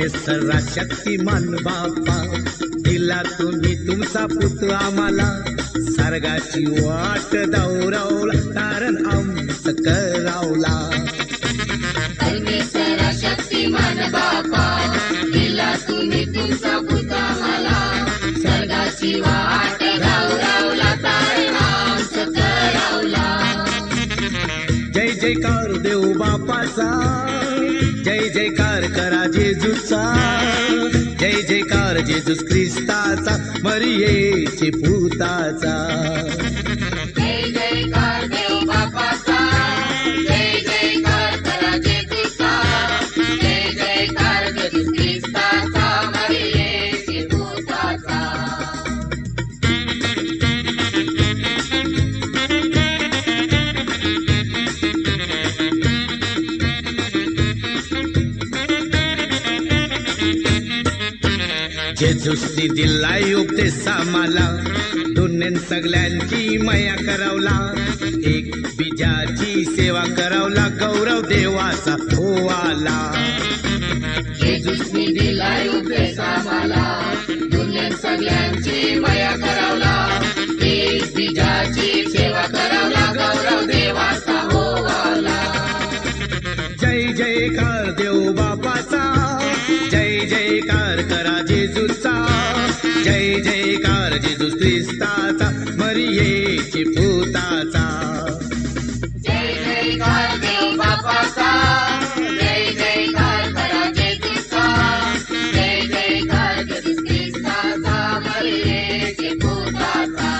परमेश्वरा शक्तिमान बापा, दिला तुम्ही तुमचा पुत्र आम्हाला, सर्गाची वाट दावरावला कारण आमचं करावला. परमेश्वरा शक्तिमान बापा, दिला तुम्ही तुमचा पुत्र आम्हाला, स्वर्गाची वाट दावरावला कारण आमचं करावला. जय जयकार देव बापाचा, जय जयकार करा जेजूचा, जय जयकार जेजूस ख्रिस्ताचा, मरियेचे पुताचा. जय जयकार देव बापाचा, जय जयकार करा जेजूचा, जय जयकार जेजूस ख्रिस्ताचा, मरियेचे पुताचा. जेजूसनी दिलाय उपदेश आम्हाला, दुनियेन सगळ्यांची माया करावला, एक बीजाची सेवा करावला, गौरव देवाचा होवाला. जेजूसनी दिलाय उपदेश आम्हाला, दुनियेत सगळ्यांची माया करावला, एक बीजाची सेवा करावला, गौरव देवाचा होवाला. जय जयकार देव बापाचा, जय जयकार करा जेजूचा, जय जयकार जेजूस ख्रिस्ताचा, मरियेचे पुताचा. जय जयकार देव बापाचा, जय जयकार करा जेजूचा, जय जयकार जेजूस ख्रिस्ताचा, मरियेचे पुताचा.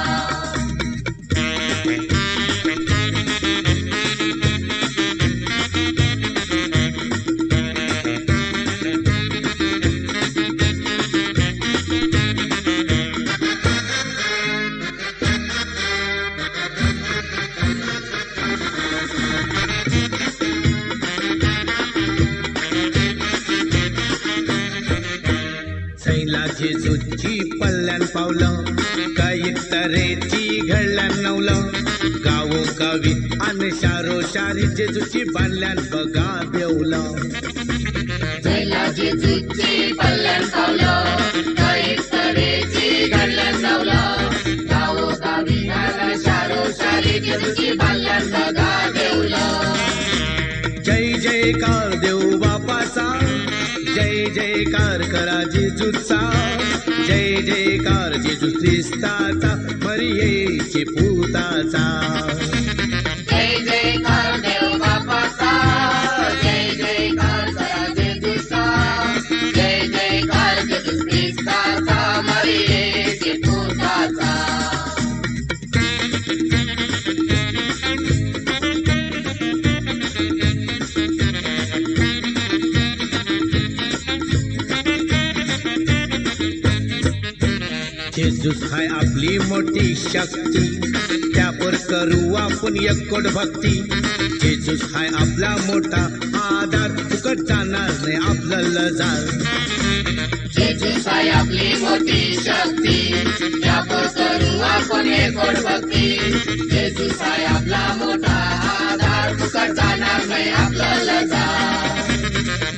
सैला जेजूची पल्ल्यान पावलं, काही तऱ्हेची घडल्यान नवलं, गावोगावी आणि शारोशारी जेजूची बांधल्यान बघा देवलं. जैला जेजूची पल्ल्यान पावलं, काही तऱ्हेची घडल्यान नवलं, गावोगावी आणि शारोशारी जेजूची बांधल्यान बघा देवलं. जय जयकार देव बापाचा, जय जयकार करा जेजूचा, जय जयकार जेजूस ख्रिस्ताचा, मरियेचे पुताचा. जय जयकार देव बापाचा, जय जयकार करा जेजूचा, जय जयकार जेजूस ख्रिस्ताचा, मरियेचे पुताचा. जेजूस हाय आपली मोठी शक्ती, त्यावर करू आपण एककोट भक्ती. जेजूस हाय आपला मोठा आधार, फुकट जाणार नाही आपलं लजार. जेजूस आहे आपली मोठी शक्ती, त्यावर करू आपण एकच भक्ती. जेजूस आहे आपला मोठा आधार, फुकट जाणार नाही आपलं लजार.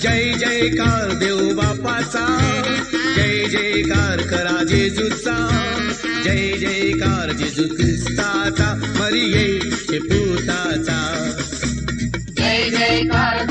जय जयकार देव बापाचा, जय जयकार करा जेजूचा, जय जयकार जेजूस ख्रिस्ताचा, मरियेचे पुताचा. जय जयकार